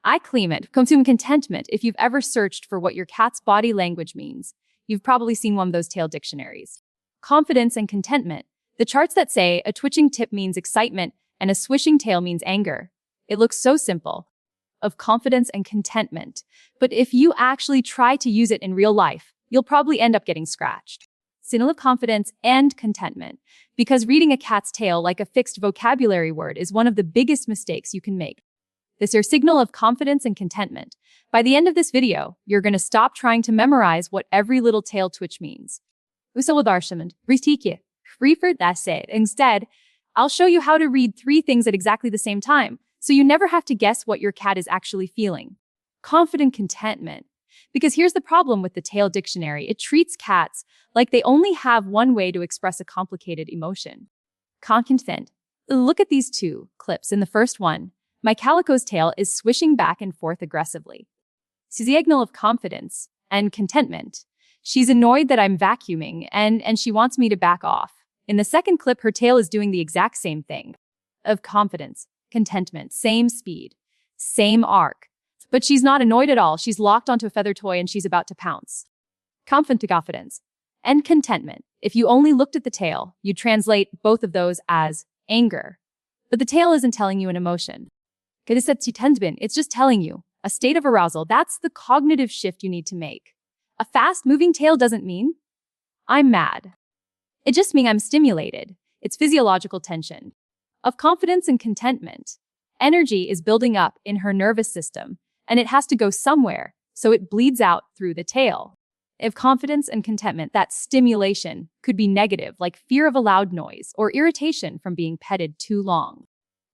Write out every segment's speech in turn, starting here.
I claim it. Consume contentment. If you've ever searched for what your cat's body language means, you've probably seen one of those tail dictionaries. Confidence and contentment. The charts that say a twitching tip means excitement and a swishing tail means anger. It looks so simple. Of confidence and contentment. But if you actually try to use it in real life, you'll probably end up getting scratched. Signal of confidence and contentment. Because reading a cat's tail like a fixed vocabulary word is one of the biggest mistakes you can make. This is your signal of confidence and contentment. By the end of this video, you're going to stop trying to memorize what every little tail twitch means. Instead, I'll show you how to read 3 things at exactly the same time, so you never have to guess what your cat is actually feeling. Confident contentment. Because here's the problem with the tail dictionary. It treats cats like they only have one way to express a complicated emotion. Content. Look at these 2 clips. In the first one, my calico's tail is swishing back and forth aggressively. Signal of confidence and contentment. She's annoyed that I'm vacuuming and she wants me to back off. In the second clip, her tail is doing the exact same thing. Of confidence, contentment, same speed, same arc. But she's not annoyed at all. She's locked onto a feather toy and she's about to pounce. Confidence and contentment. If you only looked at the tail, you'd translate both of those as anger. But the tail isn't telling you an emotion. It's just telling you a state of arousal. That's the cognitive shift you need to make. A fast-moving tail doesn't mean I'm mad. It just means I'm stimulated. It's physiological tension. Of confidence and contentment. Energy is building up in her nervous system, and it has to go somewhere, so it bleeds out through the tail. If confidence and contentment, that stimulation could be negative, like fear of a loud noise or irritation from being petted too long.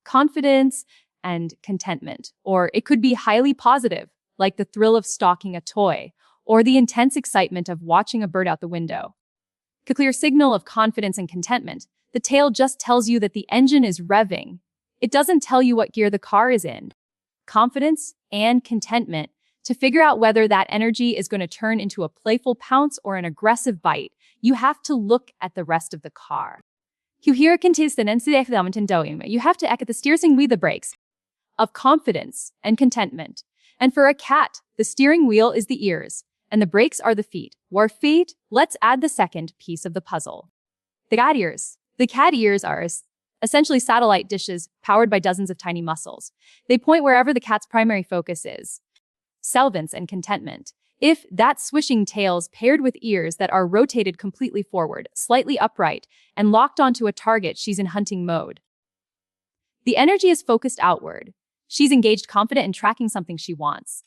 Confidence and contentment. Or it could be highly positive, like the thrill of stalking a toy, or the intense excitement of watching a bird out the window. A clear signal of confidence and contentment. The tail just tells you that the engine is revving. It doesn't tell you what gear the car is in. Confidence and contentment. To figure out whether that energy is going to turn into a playful pounce or an aggressive bite, you have to look at the rest of the car. You have to look at the steering wheel, the brakes. Of confidence and contentment. And for a cat, the steering wheel is the ears, and the brakes are the feet. Let's add the second piece of the puzzle. The cat ears. The cat ears are essentially satellite dishes powered by dozens of tiny muscles. They point wherever the cat's primary focus is. Salvance and contentment. If that swishing tail's paired with ears that are rotated completely forward, slightly upright, and locked onto a target, she's in hunting mode. The energy is focused outward. She's engaged, confident, in tracking something she wants.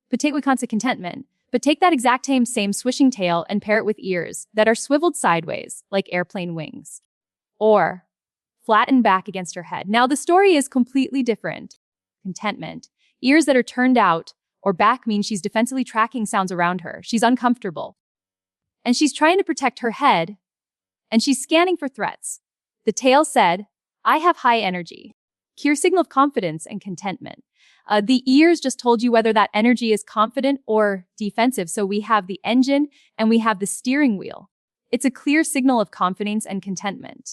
But take contentment. But take that exact same swishing tail and pair it with ears that are swiveled sideways, like airplane wings. Or flattened back against her head. Now the story is completely different. Contentment. Ears that are turned out or back mean she's defensively tracking sounds around her. She's uncomfortable. And she's trying to protect her head. And she's scanning for threats. The tail said, I have high energy. Clear signal of confidence and contentment. The ears just told you whether that energy is confident or defensive. So we have the engine and we have the steering wheel. It's a clear signal of confidence and contentment.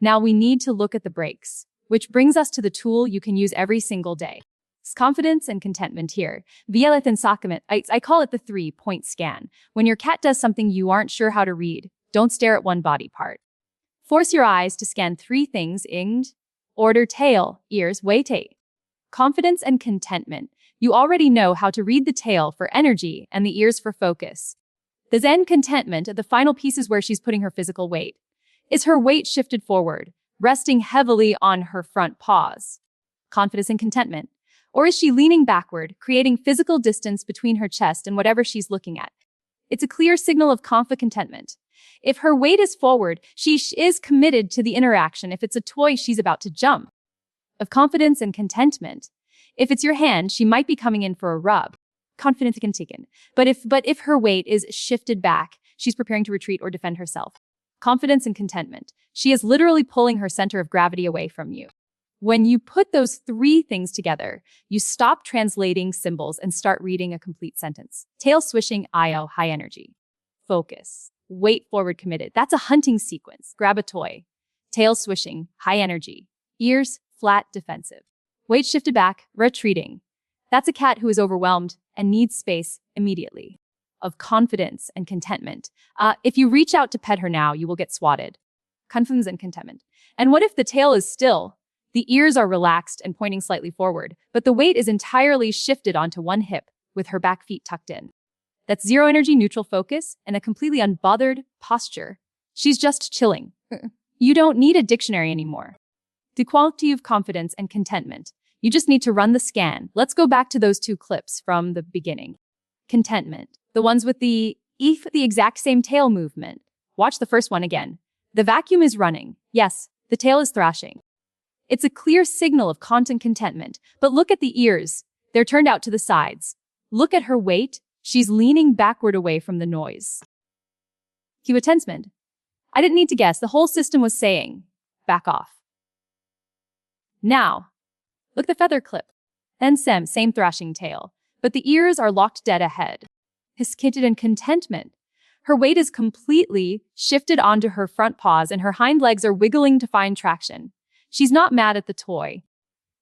Now we need to look at the brakes, which brings us to the tool you can use every single day. It's confidence and contentment here. I call it the 3-point scan. When your cat does something you aren't sure how to read, don't stare at one body part. Force your eyes to scan 3 things in order: tail, ears, weight. Confidence and contentment. You already know how to read the tail for energy and the ears for focus. The Zen contentment, the final piece, is where she's putting her physical weight. Is her weight shifted forward, resting heavily on her front paws? Confidence and contentment. Or is she leaning backward, creating physical distance between her chest and whatever she's looking at? It's a clear signal of contentment. If her weight is forward, she is committed to the interaction. If it's a toy, she's about to jump. Of confidence and contentment. If it's your hand, she might be coming in for a rub. Confidence and contentment. But if her weight is shifted back, she's preparing to retreat or defend herself. Confidence and contentment. She is literally pulling her center of gravity away from you. When you put those 3 things together, you stop translating symbols and start reading a complete sentence. Tail swishing, IO, high energy. Focus. Weight forward, committed. That's a hunting sequence. Grab a toy. Tail swishing, high energy. Ears, flat, defensive. Weight shifted back, retreating. That's a cat who is overwhelmed and needs space immediately. Of confidence and contentment. If you reach out to pet her now, you will get swatted. Confidence and contentment. And what if the tail is still? The ears are relaxed and pointing slightly forward, but the weight is entirely shifted onto one hip with her back feet tucked in. That's zero energy, neutral focus, and a completely unbothered posture. She's just chilling. You don't need a dictionary anymore. The quality of confidence and contentment. You just need to run the scan. Let's go back to those two clips from the beginning. Contentment. The ones with the exact same tail movement. Watch the first one again. The vacuum is running. Yes, the tail is thrashing. It's a clear signal of content contentment, but look at the ears. They're turned out to the sides. Look at her weight. She's leaning backward away from the noise. Contentment. I didn't need to guess. The whole system was saying, back off. Now, look at the feather clip. Then same thrashing tail, but the ears are locked dead ahead. His kitted in contentment. Her weight is completely shifted onto her front paws and her hind legs are wiggling to find traction. She's not mad at the toy.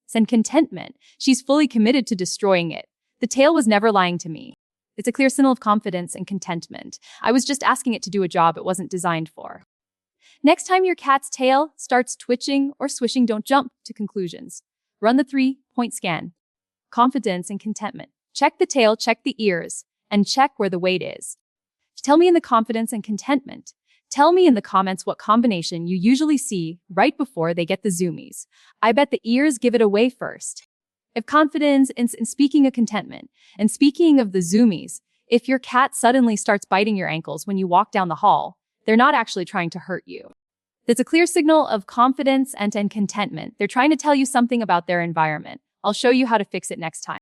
Send contentment. She's fully committed to destroying it. The tail was never lying to me. It's a clear signal of confidence and contentment. I was just asking it to do a job it wasn't designed for. Next time your cat's tail starts twitching or swishing, don't jump to conclusions. Run the 3-point scan. Confidence and contentment. Check the tail, check the ears, and check where the weight is. Tell me in the confidence and contentment. Tell me in the comments what combination you usually see right before they get the zoomies. I bet the ears give it away first. If confidence in speaking of contentment, and speaking of the zoomies, if your cat suddenly starts biting your ankles when you walk down the hall, they're not actually trying to hurt you. That's a clear signal of confidence and contentment. They're trying to tell you something about their environment. I'll show you how to fix it next time.